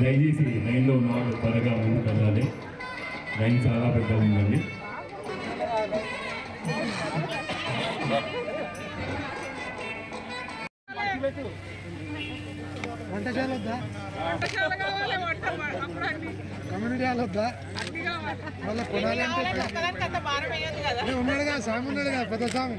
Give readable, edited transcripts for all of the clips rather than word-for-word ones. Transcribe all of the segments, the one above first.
దయచేసి లైన్లో ఉన్న వాళ్ళు త్వరగా ముందుకు వెళ్ళాలి. లైన్ చాలా పెద్దగా ఉందండి. వంటశాల వద్దా, కమ్యూనిటీ హాల్ వద్దా, మళ్ళీ కొనాలంటే ఉన్నాడుగా స్వామి, ఉన్నాడుగా పెద్ద స్వామి.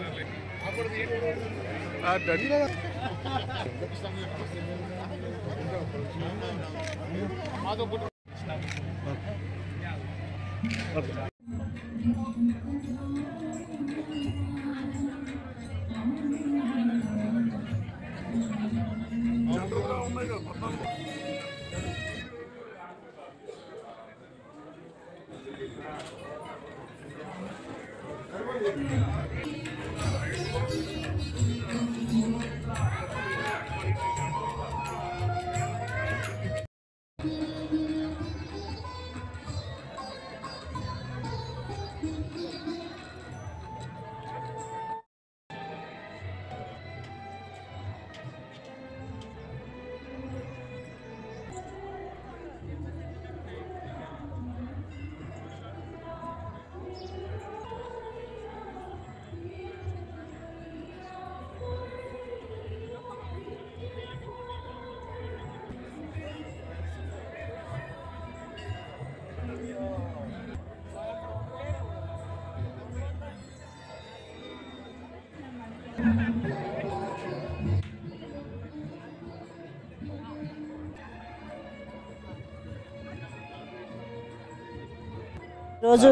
రోజు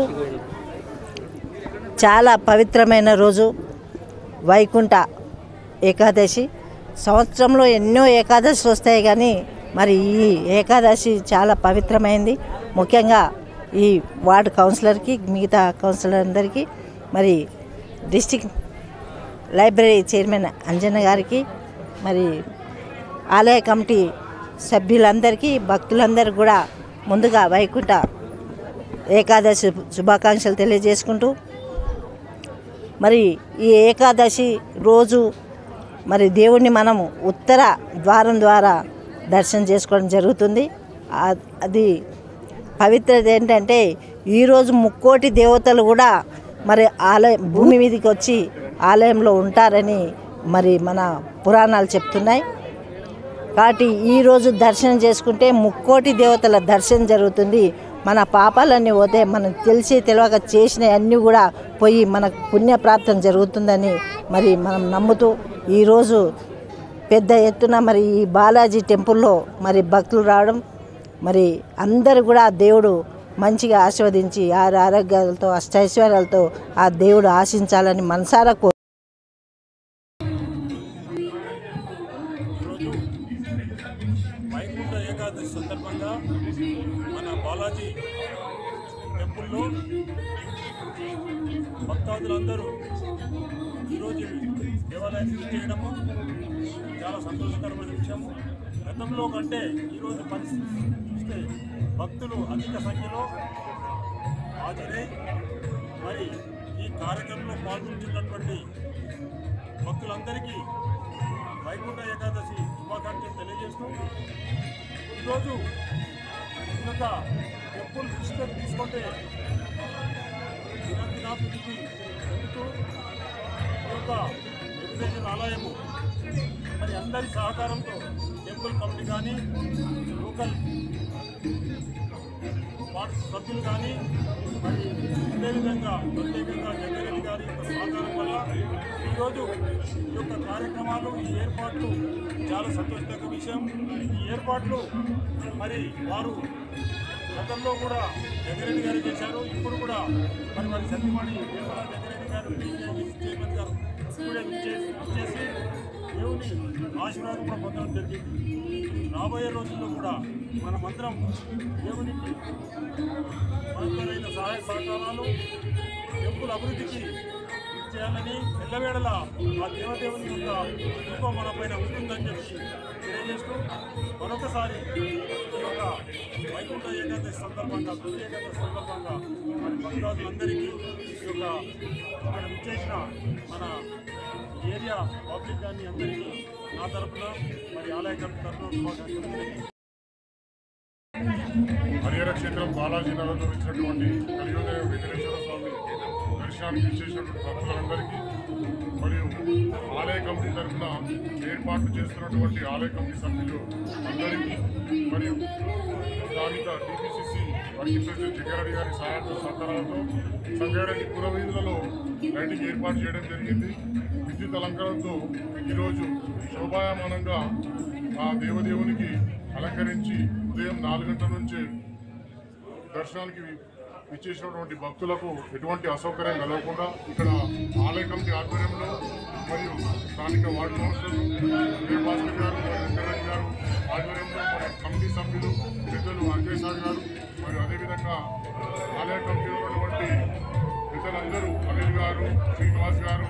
చాలా పవిత్రమైన రోజు వైకుంఠ ఏకాదశి. సంవత్సరంలో ఎన్నో ఏకాదశి వస్తాయి, కానీ మరి ఈ ఏకాదశి చాలా పవిత్రమైంది. ముఖ్యంగా ఈ వార్డు కౌన్సిలర్కి, మిగతా కౌన్సిలర్ అందరికీ, మరి డిస్టిక్ లైబ్రరీ చైర్మన్ అంజన్న గారికి, మరి ఆలయ కమిటీ సభ్యులందరికీ, భక్తులందరికీ కూడా ముందుగా వైకుంఠ ఏకాదశి శుభాకాంక్షలు తెలియజేసుకుంటూ, మరి ఈ ఏకాదశి రోజు మరి దేవుణ్ణి మనము ఉత్తర ద్వారం ద్వారా దర్శనం చేసుకోవడం జరుగుతుంది. అది పవిత్రత ఏంటంటే ఈరోజు 3,000,000 దేవతలు కూడా మరి భూమి మీదకి వచ్చి ఆలయంలో ఉంటారని మరి మన పురాణాలు చెప్తున్నాయి. కాబట్టి ఈరోజు దర్శనం చేసుకుంటే ముక్కోటి దేవతల దర్శనం జరుగుతుంది. మన పాపాలన్నీ పోతే మనం తెలిసి తెలియక చేసిన అన్నీ కూడా పోయి మనకు పుణ్యప్రాప్తం జరుగుతుందని మరి మనం నమ్ముతూ ఈరోజు పెద్ద ఎత్తున మరి ఈ బాలాజీ టెంపుల్లో మరి భక్తులు రావడం, మరి అందరూ కూడా దేవుడు మంచిగా ఆశీర్వదించి ఆరోగ్యాలతో అష్టైశ్వర్యాలతో ఆ దేవుడు ఆశించాలని మనసారా వైకుంఠ ఏకాదశి సందర్భంగా మన బాలాజీ టెంపుల్లో భక్తాదులందరూ ఈరోజు దేవాలయాన్ని చేయడము చాలా సంతోషకరమైన విషయము. గతంలో కంటే ఈరోజు పరిస్థితి చూస్తే భక్తులు అధిక సంఖ్యలో హాజరై మరి ఈ కార్యక్రమంలో పాల్గొంటున్నటువంటి భక్తులందరికీ వైకుంఠ ఏకాదశి శుభాకాంక్షలు తెలియజేస్తూ ఈరోజు ఒక టెంపుల్ విజిటర్ తీసుకుంటే దినాభివృద్ధి చెందుతూ ఈ యొక్క వెంకటేశ్వర ఆలయము మరి అందరి సహకారంతో టెంపుల్ కమిటీ కానీ లోకల్ వార్డు సభ్యులు కానీ మరి అదేవిధంగా ప్రత్యేకంగా జగ్గారెడ్డి గారి యొక్క సహకారం వల్ల ఈరోజు ఈ యొక్క కార్యక్రమాలు ఈ ఏర్పాట్లు చాలా సంతోషకర విషయం. ఈ ఏర్పాట్లు మరి వారు గతంలో కూడా జగ్గారెడ్డి గారు చేశారు. ఇప్పుడు కూడా మరి వారి సత్యవాణి జగ్గారెడ్డి గారు చైర్మన్ గారు కూడా ఇచ్చేసి దేవుని ఆశీర్వాదం కూడా పొందడం జరిగింది. రాబోయే రోజుల్లో కూడా మనమందరం దేవునికి మనకైన సహాయ సహకారాలు టెంపుల్ అభివృద్ధికి చేయాలని ఎల్లవేళలా ఆ దేవదేవుని యొక్క కృప మన పైన ఉంటుందని చెప్పి తెలియజేస్తూ మరొకసారి ఈ యొక్క వైకుంఠ ఏకాదశి సందర్భంగా ఏకాదశి సందర్భంగా మరి భక్తాదులందరికీ ఈ యొక్క ఇక్కడ విచ్చేసిన మన ఏరియా పబ్లిక్ కానీ అందరికీ నా తరఫున మరి ఆలయ కమిటీ తరఫున శుభాకాంక్షలు. హరిహర క్షేత్రం బాలాజీ నగర్లో వచ్చినటువంటి కలియోదయ వెంకటేశ్వర స్వామి దర్శనానికి ఇచ్చేసినటువంటి భక్తులందరికీ మరియు ఆలయ కమిటీ తరఫున ఏర్పాట్లు చేస్తున్నటువంటి ఆలయ కమిటీ సభ్యులు అందరికీ మరియు స్థానిక టీపీసీసీ వర్కింగ్ ప్రెసిడెంట్ జగ్గారెడ్డి గారి సహాయంతో సహకారాలతో సంగారెడ్డి పురవీధులలో లైటింగ్ ఏర్పాటు చేయడం జరిగింది. విద్యుత్ అలంకరణతో ఈరోజు శోభాయమానంగా ఆ దేవదేవునికి అలంకరించి ఉదయం 4 గంటల నుంచి దర్శనానికి ఇచ్చేసినటువంటి భక్తులకు ఎటువంటి అసౌకర్యం కలగకుండా ఇక్కడ ఆలయ కమిటీ ఆధ్వర్యంలో మరియు స్థానిక వార్డు కౌన్సిలర్ భాస్కర్ గారు వెంకటరెడ్డి గారు ఆధ్వర్యంలో మరి కమిటీ సభ్యులు పెద్దలు అంజయ్ సార్ గారు మరియు అదేవిధంగా ఆలయ కమిటీలో ఉన్నటువంటి పెద్దలందరూ అనిల్ గారు, శ్రీనివాస్ గారు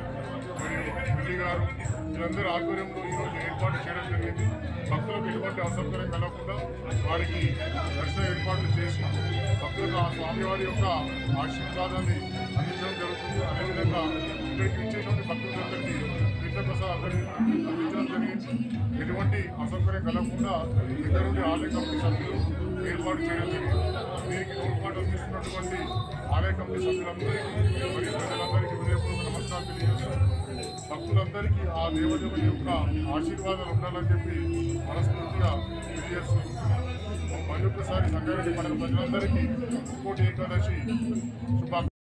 మరియు విజయ్ గారు వీళ్ళందరూ ఆధ్వర్యంలో ఈరోజు ఏర్పాటు చేయడం జరిగింది. భక్తులకు ఎటువంటి అసౌకర్యం కలగకుండా వారికి దర్శన ఏర్పాట్లు చేసి భక్తులకు ఆ స్వామివారి యొక్క ఆశీర్వాదాన్ని అందించడం జరుగుతుంది. అదేవిధంగా ఇక్కడికి ఇచ్చేటువంటి భక్తులందరికీ తీర్థప్రసాదం అందించడం జరిగింది. ఎటువంటి అసౌకర్యం కలగకుండా ఇద్దరు నుండి ఆలయ కమిటీ సభ్యులు ఏర్పాటు చేయడం జరిగింది. దీనికి తోడ్పాటు అందిస్తున్నటువంటి ఆలయ కమిటీ సభ్యులందరికీ మరియు ప్రజలందరికీ హృదయపూర్వక నమస్కారం తెలియజేస్తారు. భక్తులందరికీ ఆ దేవదేవుని యొక్క ఆశీర్వాదాలు ఉండాలని చెప్పి మనస్ఫూర్తిగా తెలియజేస్తుంది. మరొకసారి సంగారెడ్డి పట్టణ ప్రజలందరికీ ముక్కోటి ఏకాదశి శుభాకాంక్షలు.